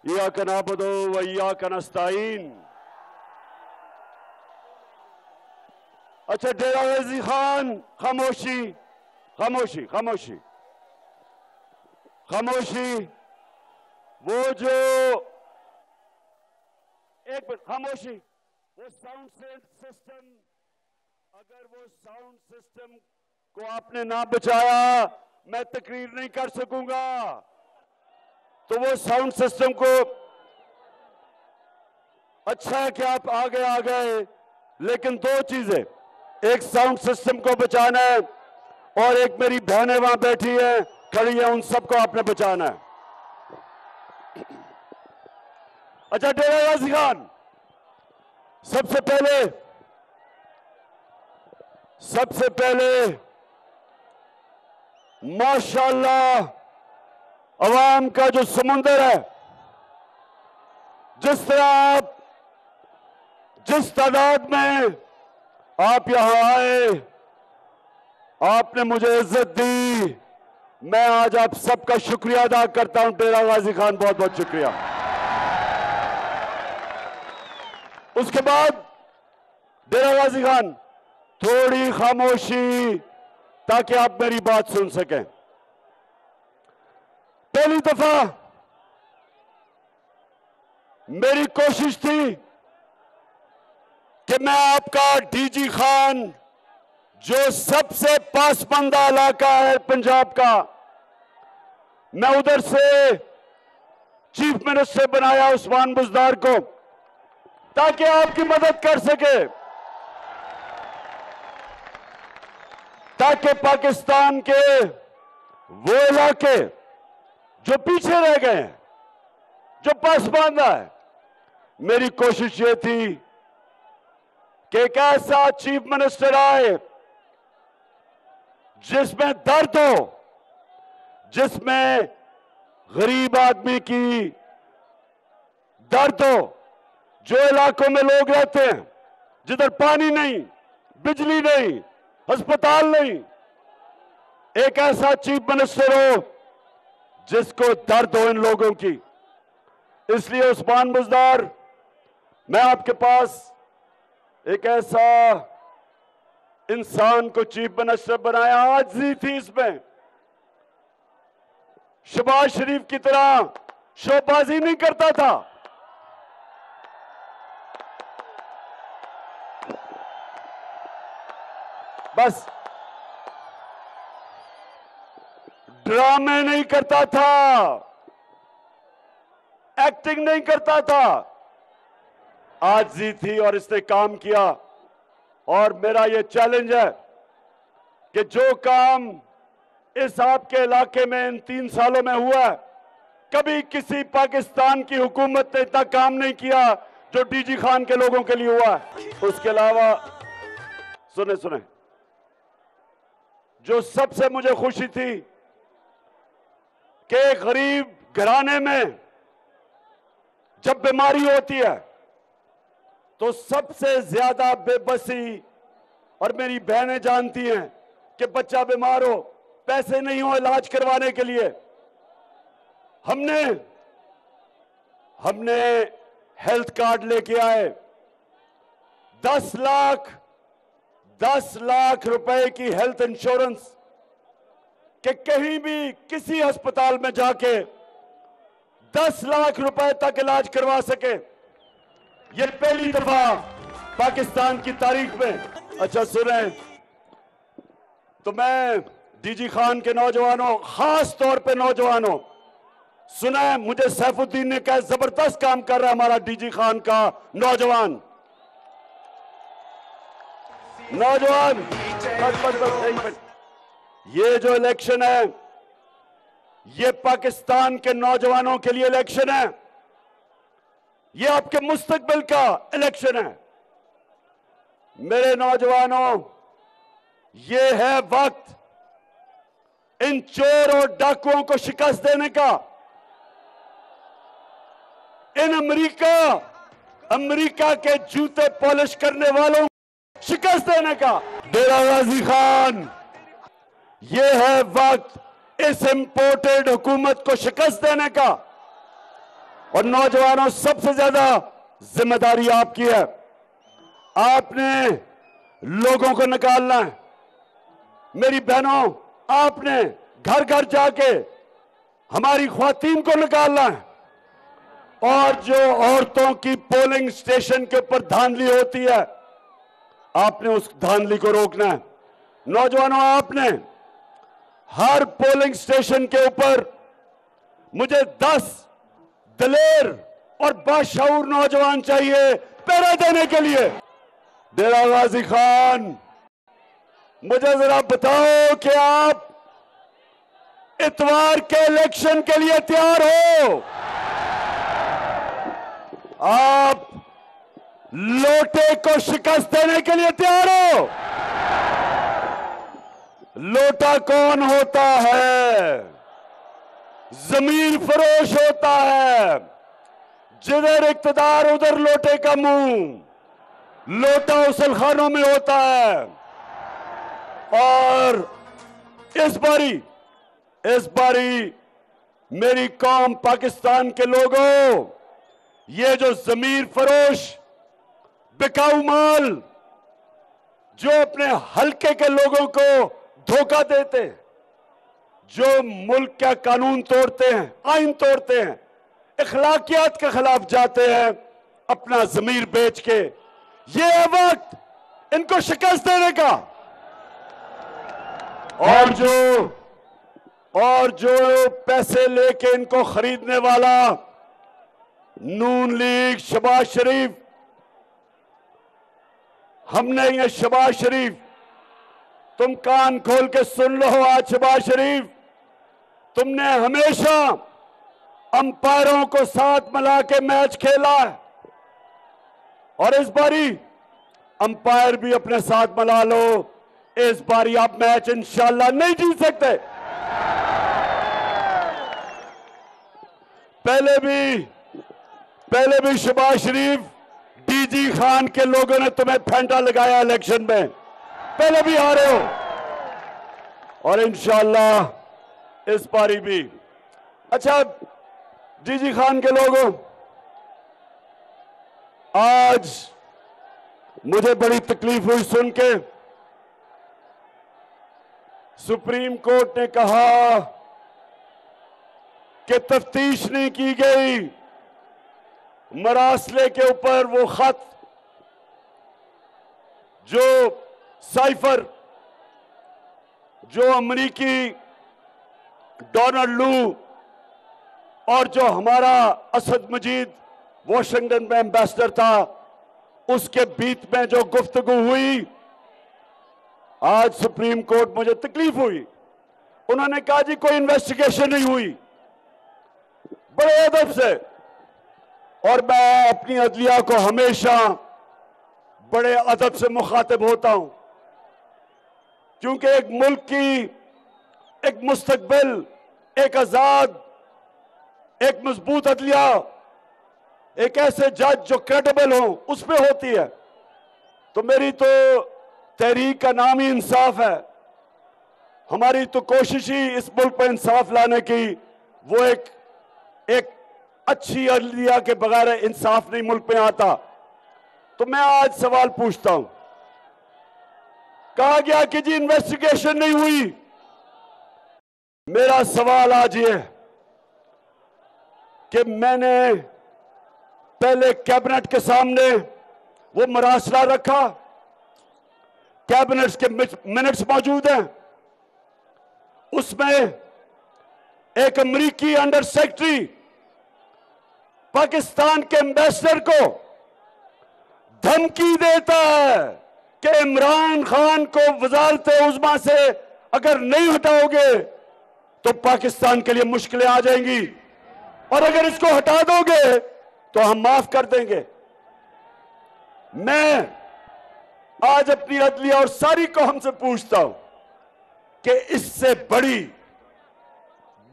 इय्याका नअबुदु व इय्याका नस्तईन। अच्छा डेरा गाजी खान, खामोशी खामोशी खामोशी खामोशी। वो जो एक मिनट खामोशी। वो साउंड सिस्टम, अगर वो साउंड सिस्टम को आपने ना बचाया मैं तकरीर नहीं कर सकूंगा। तो वो साउंड सिस्टम को, अच्छा है कि आप आगे आ गए, लेकिन दो चीजें, एक साउंड सिस्टम को बचाना है और एक मेरी बहनें वहां बैठी है, खड़ी है, उन सबको आपने बचाना है। अच्छा डेरा गाजी खान, सबसे पहले माशाअल्लाह अवाम का जो समुंदर है, जिस तरह आप जिस तादाद में आप यहां आए, आपने मुझे इज्जत दी, मैं आज आप सबका शुक्रिया अदा करता हूं। डेरा गाजी खान बहुत बहुत शुक्रिया। उसके बाद डेरा गाजी खान थोड़ी खामोशी ताकि आप मेरी बात सुन सकें। पहली दफा मेरी कोशिश थी कि मैं आपका डीजी खान, जो सबसे पासमानदा इलाका है पंजाब का, मैं उधर से चीफ मिनिस्टर बनाया उस्मान बुज़दार को, ताकि आपकी मदद कर सके, ताकि पाकिस्तान के वो इलाके जो पीछे रह गए हैं, जो पासमानदा है, मेरी कोशिश ये थी कि एक ऐसा चीफ मिनिस्टर आए जिसमें दर्द हो, जिसमें गरीब आदमी की दर्द हो, जो इलाकों में लोग रहते हैं जिधर पानी नहीं, बिजली नहीं, अस्पताल नहीं, एक ऐसा चीफ मिनिस्टर हो जिसको दर्द हो इन लोगों की। इसलिए उस्मान बुज़दार, मैं आपके पास एक ऐसा इंसान को चीफ मिनिस्टर बनाया। आजिज़ी थी इसमें, शहबाज शरीफ की तरह शोबाजी नहीं करता था, बस ड्रामे नहीं करता था, एक्टिंग नहीं करता था, आजिज़ी थी और इसने काम किया। और मेरा ये चैलेंज है कि जो काम इस आपके इलाके में इन 3 सालों में हुआ है, कभी किसी पाकिस्तान की हुकूमत ने इतना काम नहीं किया जो डीजी खान के लोगों के लिए हुआ है। उसके अलावा सुने, जो सबसे मुझे खुशी थी कि एक गरीब घराने में जब बीमारी होती है तो सबसे ज्यादा बेबसी, और मेरी बहनें जानती हैं कि बच्चा बीमार हो, पैसे नहीं हो इलाज करवाने के लिए, हमने हेल्थ कार्ड लेके आए। 10 लाख रुपए की हेल्थ इंश्योरेंस कि कहीं भी किसी अस्पताल में जाके 10 लाख रुपए तक इलाज करवा सके। ये पहली दफा पाकिस्तान की तारीख में। अच्छा सुने, तो मैं डीजी खान के नौजवानों, खास तौर पे नौजवानों, सुना है मुझे सैफुद्दीन ने कहा जबरदस्त काम कर रहा है हमारा डीजी खान का नौजवान। बस एक मिनट, ये जो इलेक्शन है ये पाकिस्तान के नौजवानों के लिए इलेक्शन है, ये आपके मुस्तकबिल का इलेक्शन है। मेरे नौजवानों, ये है वक्त इन चोर और डाकुओं को शिकस्त देने का, इन अमेरिका के जूते पॉलिश करने वालों को शिकस्त देने का। डेरा गाजी खान, ये है वक्त इस इंपोर्टेड हुकूमत को शिकस्त देने का। और नौजवानों, सबसे ज्यादा जिम्मेदारी आपकी है। आपने लोगों को निकालना है। मेरी बहनों, आपने घर घर जाके हमारी ख्वातीन को निकालना है। और जो औरतों की पोलिंग स्टेशन के ऊपर धांधली होती है, आपने उस धांधली को रोकना है। नौजवानों, आपने हर पोलिंग स्टेशन के ऊपर मुझे 10 दलेर और बाशऊर नौजवान चाहिए पहरा देने के लिए। डेरा गाजी खान, मुझे जरा बताओ कि आप इतवार के इलेक्शन के लिए तैयार हो? आप लोटे को शिकस्त देने के लिए तैयार हो? लोटा कौन होता है? जमीन फरोश होता है। जिधर इक्तदार उधर लोटे का मुंह। लोटा उसलखानों में होता है। और इस बारी मेरी कौम पाकिस्तान के लोगों, ये जो जमीर फरोश बिकाऊ माल जो अपने हल्के के लोगों को धोखा देते हैं, जो मुल्क का कानून तोड़ते हैं, आइन तोड़ते हैं, इखलाकियात के खिलाफ जाते हैं अपना जमीर बेच के, ये है वक्त इनको शिकस्त देने का। और जो पैसे लेके इनको खरीदने वाला नून लीग, शहबाज शरीफ, हमने ये शहबाज शरीफ, तुम कान खोल के सुन लो। आज शहबाज शरीफ, तुमने हमेशा अंपायरों को साथ मिला के मैच खेला है और इस बारी अंपायर भी अपने साथ मिला लो। इस बारी आप मैच इंशाल्लाह नहीं जीत सकते। पहले भी शहबाज शरीफ, डीजी खान के लोगों ने तुम्हें फेंटा लगाया इलेक्शन में, पहले भी हारे हो और इंशाल्लाह इस बारी भी। अच्छा डीजी खान के लोगों, आज मुझे बड़ी तकलीफ हुई सुन के, सुप्रीम कोर्ट ने कहा कि तफ्तीश नहीं की गई मरासले के ऊपर। वो खत जो साइफर, जो अमरीकी डोनाल्ड लू और जो हमारा असद मजीद वॉशिंगटन में एम्बेसडर था, उसके बीच में जो गुफ्तगू हुई, आज सुप्रीम कोर्ट, मुझे तकलीफ हुई। उन्होंने कहा जी कोई इन्वेस्टिगेशन नहीं हुई, बड़े अदब से। और मैं अपनी अदलिया को हमेशा बड़े अदब से मुखातिब होता हूं, क्योंकि एक मुल्क की एक मुस्तकबिल, एक आजाद, एक मजबूत अदलिया, एक ऐसे जज जो क्रेडिबल हो, उसमें होती है। तो मेरी तो तहरीक का नाम ही इंसाफ है। हमारी तो कोशिश ही इस मुल्क पर इंसाफ लाने की, वो एक अच्छी अदलिया के बगैर इंसाफ नहीं मुल्क में आता। तो मैं आज सवाल पूछता हूं, कहा गया कि जी इन्वेस्टिगेशन नहीं हुई। मेरा सवाल आज ये है कि मैंने पहले कैबिनेट के सामने वो मरासला रखा, कैबिनेट के मिनट्स मौजूद हैं, उसमें एक अमरीकी अंडर सेक्रेटरी पाकिस्तान के एम्बेसडर को धमकी देता है कि इमरान खान को वजारत उज़्मा से अगर नहीं हटाओगे तो पाकिस्तान के लिए मुश्किलें आ जाएंगी, और अगर इसको हटा दोगे तो हम माफ कर देंगे। मैं आज अपनी अदलिया और सारी कौम से पूछता हूं कि इससे बड़ी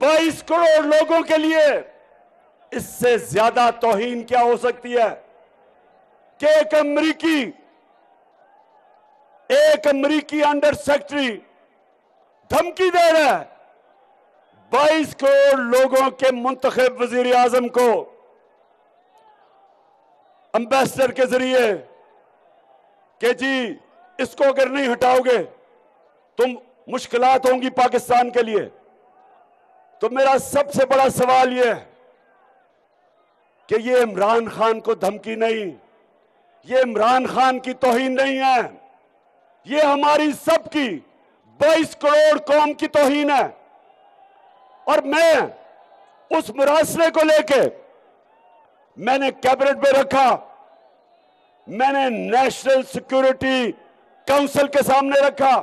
22 करोड़ लोगों के लिए इससे ज्यादा तौहीन क्या हो सकती है कि एक अमरीकी अंडर सेक्रेटरी धमकी दे रहा है 22 करोड़ लोगों के मुंतखब वजीर आजम को एम्बेसडर के जरिए कि जी इसको अगर नहीं हटाओगे तो मुश्किलात होंगी पाकिस्तान के लिए। तो मेरा सबसे बड़ा सवाल यह है कि ये इमरान खान को धमकी नहीं, ये इमरान खान की तौहीन नहीं है, ये हमारी सबकी 22 करोड़ कौम की तौहीन है। और मैं उस मुरासले को लेके मैंने कैबिनेट में रखा, मैंने नेशनल सिक्योरिटी काउंसिल के सामने रखा,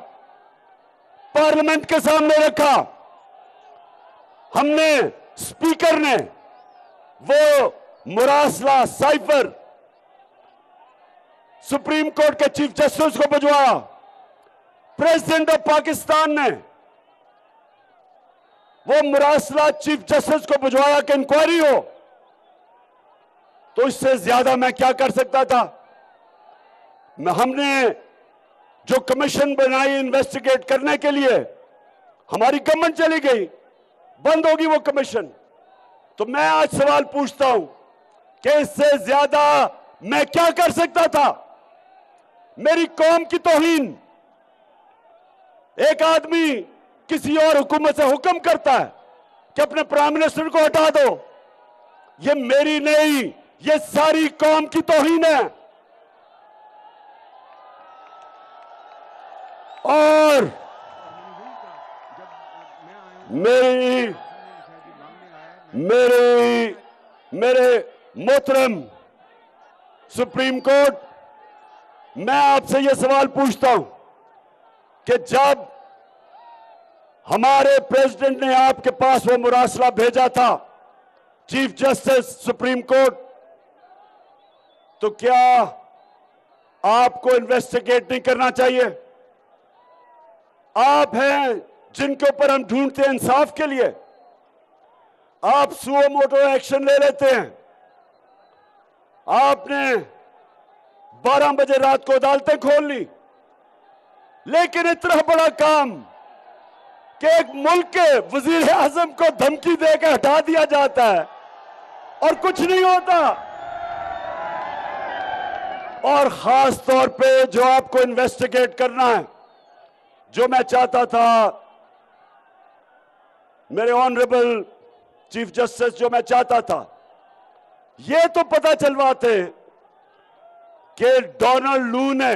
पार्लियामेंट के सामने रखा। हमने स्पीकर ने वो मुरासला साइफर सुप्रीम कोर्ट के चीफ जस्टिस को भिजवाया, प्रेसिडेंट ऑफ पाकिस्तान ने वो मुरासला चीफ जस्टिस को भिजवाया कि इंक्वायरी हो। तो इससे ज्यादा मैं क्या कर सकता था? हमने जो कमीशन बनाई इन्वेस्टिगेट करने के लिए, हमारी गवर्नमेंट चली गई, बंद होगी वो कमीशन। तो मैं आज सवाल पूछता हूं कि इससे ज्यादा मैं क्या कर सकता था? मेरी कौम की तौहीन। एक आदमी किसी और हुकूमत से हुक्म करता है कि अपने प्राइम मिनिस्टर को हटा दो, ये मेरी नहीं, ये सारी कौम की तौहीन है। और मेरे मोहतरम सुप्रीम कोर्ट, मैं आपसे यह सवाल पूछता हूं कि जब हमारे प्रेसिडेंट ने आपके पास वो मुरासला भेजा था चीफ जस्टिस सुप्रीम कोर्ट, तो क्या आपको इन्वेस्टिगेट नहीं करना चाहिए? आप हैं जिनके ऊपर हम ढूंढते हैं इंसाफ के लिए, आप सुओ मोटो एक्शन ले लेते हैं। आपने 12 बजे रात को अदालतें खोल ली, लेकिन इतना बड़ा काम कि एक मुल्क के वजीर आजम को धमकी देकर हटा दिया जाता है और कुछ नहीं होता। और खास तौर पे जो आपको इन्वेस्टिगेट करना है, जो मैं चाहता था मेरे ऑनरेबल चीफ जस्टिस, जो मैं चाहता था ये तो पता चलवाते कि डोनाल्ड लू ने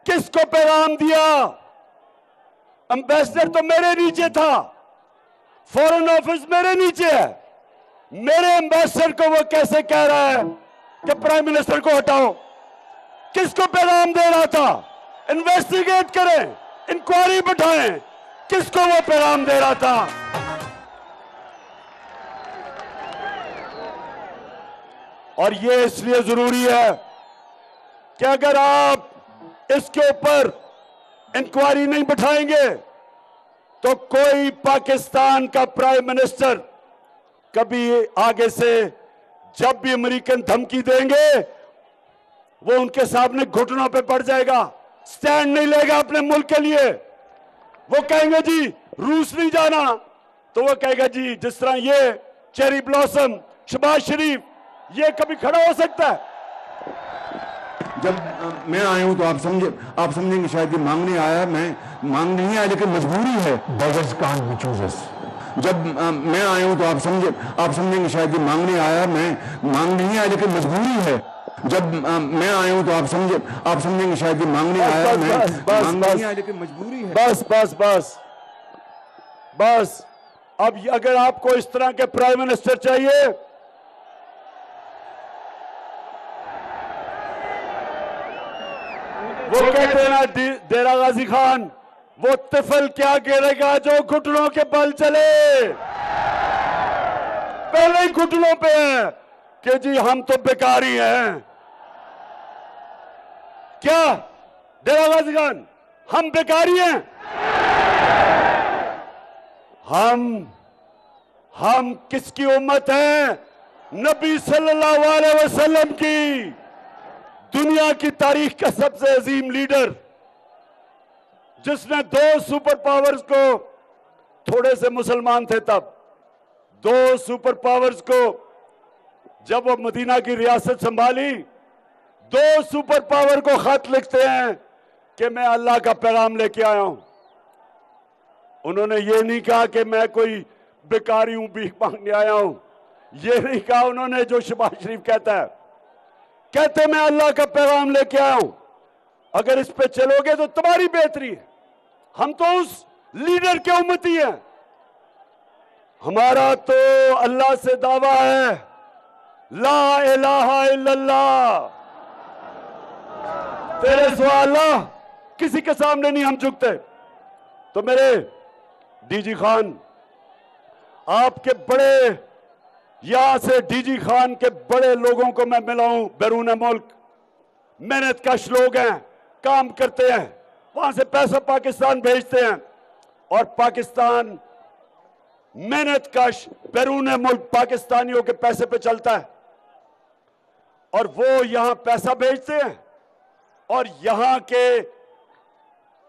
किसको पैगाम दिया। एम्बेसडर तो मेरे नीचे था, फॉरेन ऑफिस मेरे नीचे है, मेरे एम्बेसडर को वो कैसे कह रहा है कि प्राइम मिनिस्टर को हटाओ? किसको पैगाम दे रहा था? इन्वेस्टिगेट करें, इंक्वायरी बैठाएं, किसको वो पैगाम दे रहा था? और ये इसलिए जरूरी है कि अगर आप इसके ऊपर इंक्वायरी नहीं बैठाएंगे तो कोई पाकिस्तान का प्राइम मिनिस्टर कभी आगे से जब भी अमेरिकन धमकी देंगे वो उनके सामने घुटनों पे पड़ जाएगा, स्टैंड नहीं लेगा अपने मुल्क के लिए। वो कहेंगे जी रूस नहीं जाना, तो वो कहेगा जी जिस तरह ये चेरी ब्लॉसम शहबाज शरीफ, ये कभी खड़ा हो सकता है? जब मैं आया हूं तो आप समझेंगे शायद ये मांगने आया, मैं मांग नहीं आया लेकिन मजबूरी है। beggars can't be choosers। जब मैं आया हूं तो आप समझेंगे शायद ये मांगने आया, मैं मांग नहीं आया लेकिन मजबूरी है। जब मैं आया हूं तो आप समझेंगे शायद ये मांगने आया, मैं मांग नहीं आया लेकिन मजबूरी है। बस बस बस बस। अब अगर आपको इस तरह के प्राइम मिनिस्टर चाहिए, वो कहते हैं ना डेरा गाजी खान, वो तिफल क्या गिरेगा जो घुटनों के बल चले। पहले ही घुटनों पे है कि जी हम तो बेकारी हैं। क्या डेरा गाजी खान हम बेकारी हैं? हम किसकी उम्मत हैं? नबी सल्लल्लाहु अलैहि वसल्लम की, दुनिया की तारीख का सबसे अजीम लीडर, जिसने 2 सुपर पावर्स को, थोड़े से मुसलमान थे तब, 2 सुपर पावर्स को जब वो मदीना की रियासत संभाली, 2 सुपर पावर को खत लिखते हैं कि मैं अल्लाह का पैगाम लेके आया हूं। उन्होंने ये नहीं कहा कि मैं कोई बेकारी हूं, भीख मांगने आया हूं। ये नहीं कहा उन्होंने जो शहबाज शरीफ कहता है। कहते मैं अल्लाह का पैगाम लेके आया हूं, अगर इस पे चलोगे तो तुम्हारी बेहतरी है। हम तो उस लीडर के उम्मती हैं। हमारा तो अल्लाह से दावा है, ला इलाहा इल्लल्लाह, तेरे सिवा अल्लाह किसी के सामने नहीं हम झुकते। तो मेरे डीजी खान, आपके बड़े, यहां से डीजी खान के बड़े लोगों को मैं मिला हूं बैरून मुल्क, मेहनत कश लोग हैं, काम करते हैं, वहां से पैसा पाकिस्तान भेजते हैं और पाकिस्तान मेहनत कश बैरून मुल्क पाकिस्तानियों के पैसे पे चलता है और वो यहां पैसा भेजते हैं और यहां के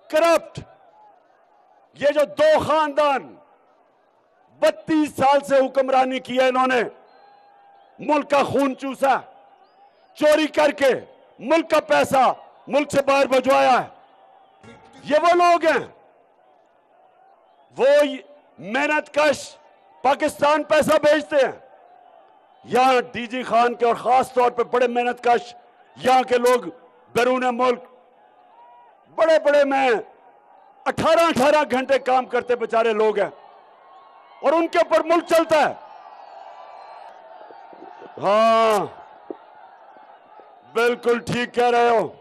करप्ट, ये जो 2 खानदान 32 साल से हुक्मरानी की है, इन्होंने मुल्क का खून चूसा, चोरी करके मुल्क का पैसा मुल्क से बाहर भिजवाया है। ये वो लोग हैं, वो मेहनत कश पाकिस्तान पैसा भेजते हैं। यहां डीजी खान के और खास तौर पे बड़े मेहनत कश यहां के लोग बैरून मुल्क बड़े बड़े में 18-18 घंटे काम करते बेचारे लोग हैं और उनके ऊपर मुल्क चलता है। हां, बिल्कुल ठीक कह रहे हो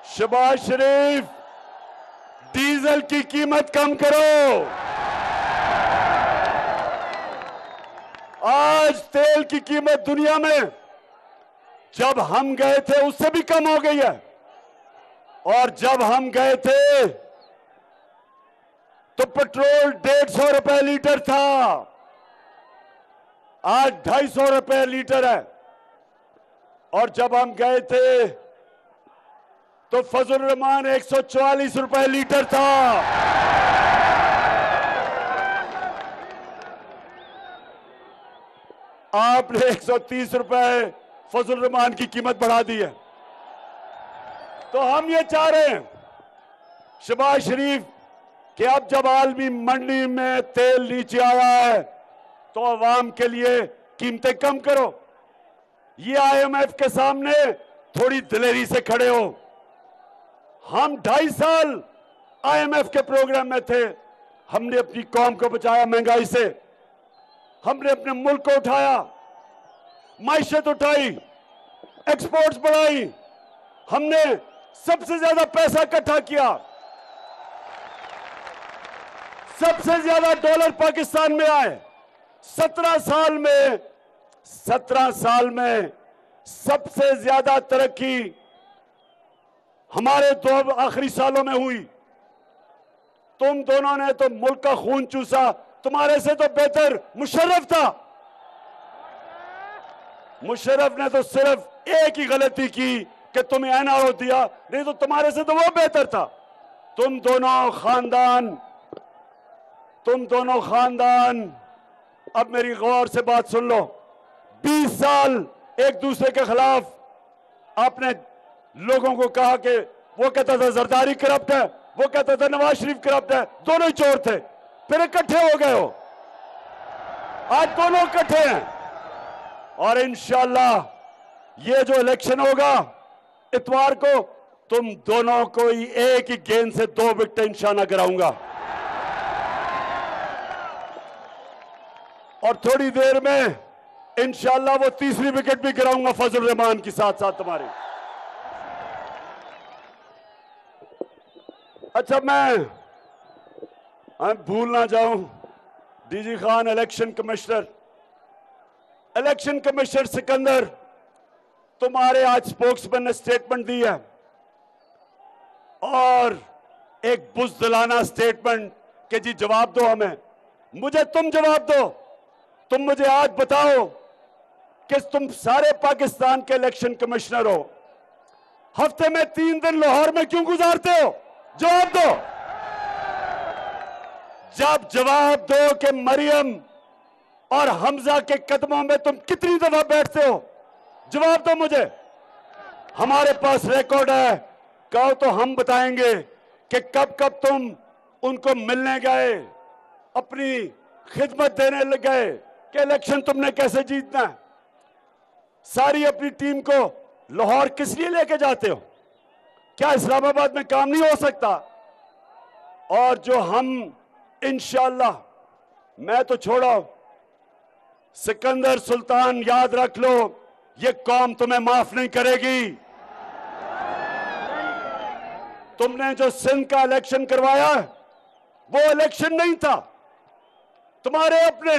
शहबाज शरीफ, डीजल की कीमत कम करो। आज तेल की कीमत दुनिया में जब हम गए थे उससे भी कम हो गई है और जब हम गए थे तो पेट्रोल 150 रुपए लीटर था, आज 250 रुपए लीटर है। और जब हम गए थे तो फजल रहमान 144 रुपए लीटर था। आपने 130 रुपए फजल रहमान की कीमत बढ़ा दी है। तो हम ये चाह रहे हैं शहबाज शरीफ कि अब जब आलमी मंडी में तेल नीचे आया है तो अवाम के लिए कीमतें कम करो। ये IMF के सामने थोड़ी दिलेरी से खड़े हो। हम 2.5 साल IMF के प्रोग्राम में थे, हमने अपनी कौम को बचाया महंगाई से, हमने अपने मुल्क को उठाया, माइशत उठाई, एक्सपोर्ट्स बढ़ाई, हमने सबसे ज्यादा पैसा इकट्ठा किया, सबसे ज्यादा डॉलर पाकिस्तान में आए। 17 साल में सबसे ज्यादा तरक्की हमारे 2 आखिरी सालों में हुई। तुम दोनों ने तो मुल्क का खून चूसा, तुम्हारे से तो बेहतर मुशर्रफ था। मुशर्रफ ने तो सिर्फ एक ही गलती की कि तुम्हें NRO दिया, नहीं तो तुम्हारे से तो वो बेहतर था। तुम दोनों खानदान अब मेरी गौर से बात सुन लो। 20 साल एक दूसरे के खिलाफ आपने लोगों को कहा कि वो कहता था जरदारी करप्ट है, वो कहता था नवाज शरीफ करप्ट है, दोनों ही चोर थे। फिर इकट्ठे हो गए हो, आज दोनों इकट्ठे हैं और इंशाअल्लाह ये जो इलेक्शन होगा इतवार को, तुम दोनों को ही एक ही गेंद से 2 विकेट निशाना कराऊंगा और थोड़ी देर में इंशाअल्लाह वो 3री विकेट भी गिराऊंगा फजल रहमान के साथ साथ तुम्हारी। अच्छा, मैं भूल ना जाऊं, DG Khan election commissioner Sikandar, तुम्हारे आज स्पोक्समैन ने स्टेटमेंट दी है और एक बुज़दिलाना स्टेटमेंट कि जी जवाब दो हमें। मुझे तुम जवाब दो, तुम मुझे आज बताओ कि तुम सारे पाकिस्तान के इलेक्शन कमिश्नर हो, हफ्ते में 3 दिन लाहौर में क्यों गुजारते हो? जवाब दो। जब जवाब दो कि मरियम और हमजा के कदमों में तुम कितनी दफा बैठते हो? जवाब दो मुझे। हमारे पास रिकॉर्ड है, कहो तो हम बताएंगे कि कब कब तुम उनको मिलने गए, अपनी खिदमत देने लग गए कि इलेक्शन तुमने कैसे जीतना है। सारी अपनी टीम को लाहौर किस लिए लेके जाते हो? क्या इस्लामाबाद में काम नहीं हो सकता? और जो हम इंशाअल्लाह, मैं तो छोड़ो, सिकंदर सुल्तान याद रख लो, ये कौम तुम्हें माफ नहीं करेगी। तुमने जो सिंध का इलेक्शन करवाया, वो इलेक्शन नहीं था, तुम्हारे अपने।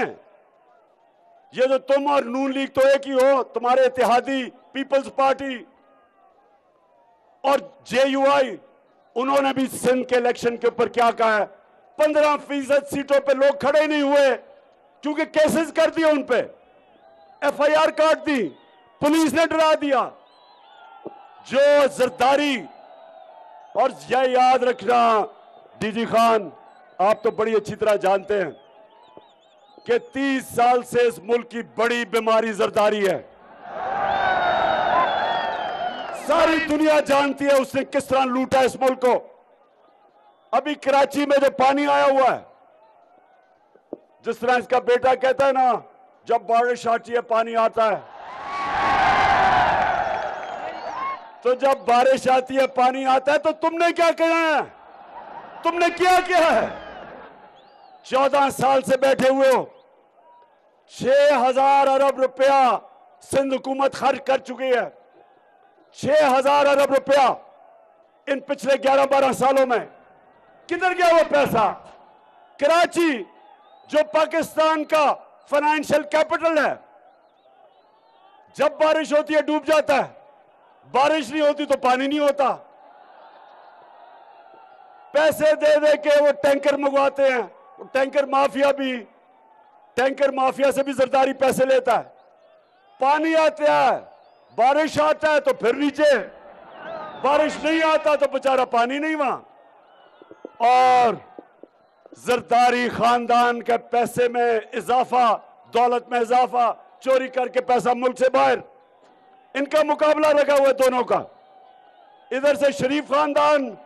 ये जो तुम और नून लीग तो एक ही हो, तुम्हारे इत्तेहादी पीपल्स पार्टी और जेयूआई, उन्होंने भी सिंध के इलेक्शन के ऊपर क्या कहा है? 15% सीटों पे लोग खड़े नहीं हुए क्योंकि केसेस कर दिए, उन पे एफआईआर काट दी, पुलिस ने डरा दिया। जो जरदारी, और यह याद रखना डीजी खान, आप तो बड़ी अच्छी तरह जानते हैं कि 30 साल से इस मुल्क की बड़ी बीमारी जरदारी है। सारी दुनिया जानती है उसने किस तरह लूटा इस मुल्क को। अभी कराची में जो पानी आया हुआ है, जिस तरह इसका बेटा कहता है ना, जब बारिश आती है पानी आता है, तो जब बारिश आती है पानी आता है, तो तुमने क्या किया है? तुमने क्या है? 14 साल से बैठे हुए हो। 6000 अरब रुपया सिंध हुकूमत खर्च कर चुकी है। 6000 अरब रुपया इन पिछले 11-12 सालों में। किधर गया वो पैसा? कराची जो पाकिस्तान का फाइनेंशियल कैपिटल है, जब बारिश होती है डूब जाता है, बारिश नहीं होती तो पानी नहीं होता। पैसे दे दे के वो टैंकर मंगवाते हैं। वो टैंकर माफिया से भी जरदारी पैसे लेता है। पानी आता है, बारिश आता है तो फिर नीचे, बारिश नहीं आता तो बेचारा पानी नहीं वहां। और जरदारी खानदान के पैसे में इजाफा, दौलत में इजाफा, चोरी करके पैसा मुल्क से बाहर। इनका मुकाबला लगा हुआ है दोनों का। इधर से शरीफ खानदान,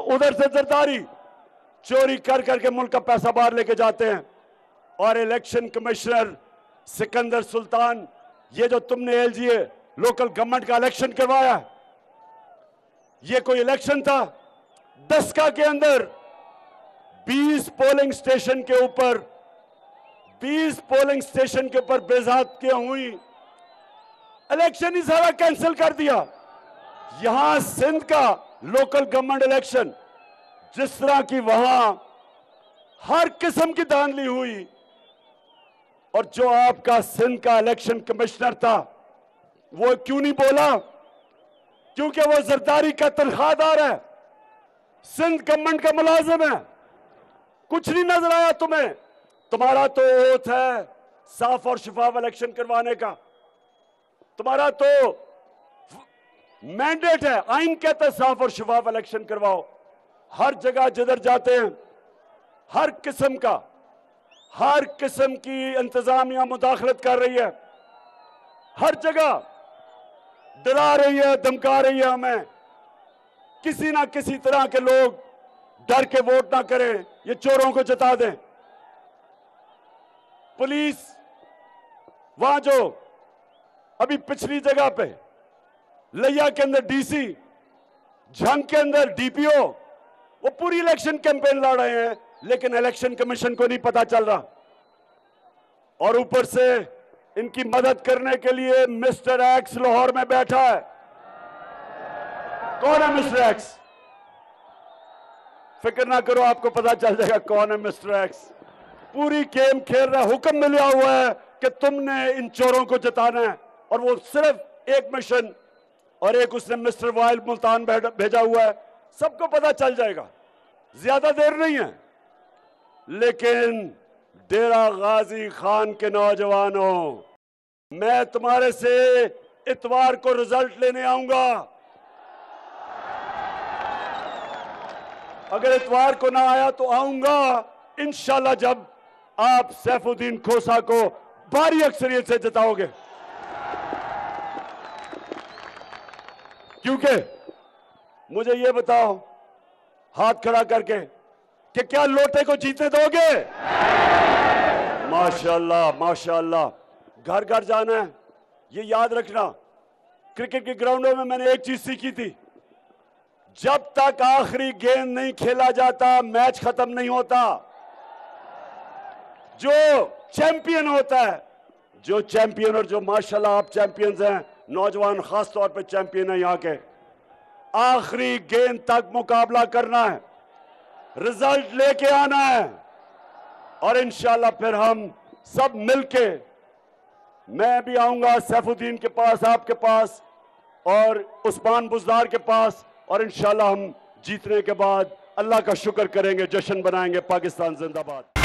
उधर से जरदारी, चोरी कर करके मुल्क का पैसा बाहर लेके जाते हैं। और इलेक्शन कमिश्नर सिकंदर सुल्तान, ये जो तुमने एलजीए लोकल गवर्नमेंट का इलेक्शन करवाया, ये कोई इलेक्शन था? 10 के अंदर 20 पोलिंग स्टेशन के ऊपर बेजातियां हुई, इलेक्शन ही सारा कैंसिल कर दिया। यहां सिंध का लोकल गवर्नमेंट इलेक्शन, जिस तरह की वहां हर किस्म की धांधली हुई, और जो आपका सिंध का इलेक्शन कमिश्नर था, वो क्यों नहीं बोला? क्योंकि वो जरदारी का तनख्वाहदार है, सिंध गवर्नमेंट का मुलाजिम है। कुछ नहीं नजर आया तुम्हें? तुम्हारा तो ओथ है साफ और शफाफ इलेक्शन करवाने का, तुम्हारा तो मैंडेट है, आइन कहता है साफ और शफाफ इलेक्शन करवाओ। हर जगह जिधर जाते हैं, हर किस्म की इंतजामिया मुदाखलत कर रही है, हर जगह डरा रही है, धमका रही है हमें। किसी ना किसी तरह के लोग डर के वोट ना करें, ये चोरों को जता दें। पुलिस वहां जो अभी पिछली जगह पे लिया के अंदर डीसी, झंग के अंदर डीपीओ, वो पूरी इलेक्शन कैंपेन लड़ रहे हैं, लेकिन इलेक्शन कमीशन को नहीं पता चल रहा। और ऊपर से इनकी मदद करने के लिए मिस्टर एक्स लाहौर में बैठा है। कौन है मिस्टर एक्स? फिक्र ना करो, आपको पता चल जाएगा कौन है मिस्टर एक्स। पूरी गेम खेल रहा है, हुक्म मिला हुआ है कि तुमने इन चोरों को जताना है, और वो सिर्फ एक मिशन, और एक उसने मिस्टर वाइल मुल्तान भेजा हुआ है। सबको पता चल जाएगा, ज्यादा देर नहीं है। लेकिन डेरा गाजी खान के नौजवानों, मैं तुम्हारे से इतवार को रिजल्ट लेने आऊंगा। अगर इतवार को ना आया तो आऊंगा इंशाल्लाह, जब आप सैफुद्दीन खोसा को भारी अक्सरियत से जिताओगे, क्योंकि मुझे ये बताओ हाथ खड़ा करके कि क्या लोटे को जीतने दोगे? माशाल्लाह माशाल्लाह। घर घर जाना है, ये याद रखना। क्रिकेट के ग्राउंडों में मैंने एक चीज सीखी थी, जब तक आखिरी गेंद नहीं खेला जाता मैच खत्म नहीं होता। जो चैंपियन होता है, जो चैंपियन, और जो माशाल्लाह आप चैंपियंस हैं, नौजवान खास तौर पे चैंपियन है यहाँ के, आखिरी गेंद तक मुकाबला करना है, रिजल्ट लेके आना है, और इंशाल्लाह फिर हम सब मिलके, मैं भी आऊंगा सैफुद्दीन के पास, आपके पास और उस्मान बुजदार के पास, और इंशाल्लाह हम जीतने के बाद अल्लाह का शुक्र करेंगे, जश्न बनाएंगे। पाकिस्तान जिंदाबाद।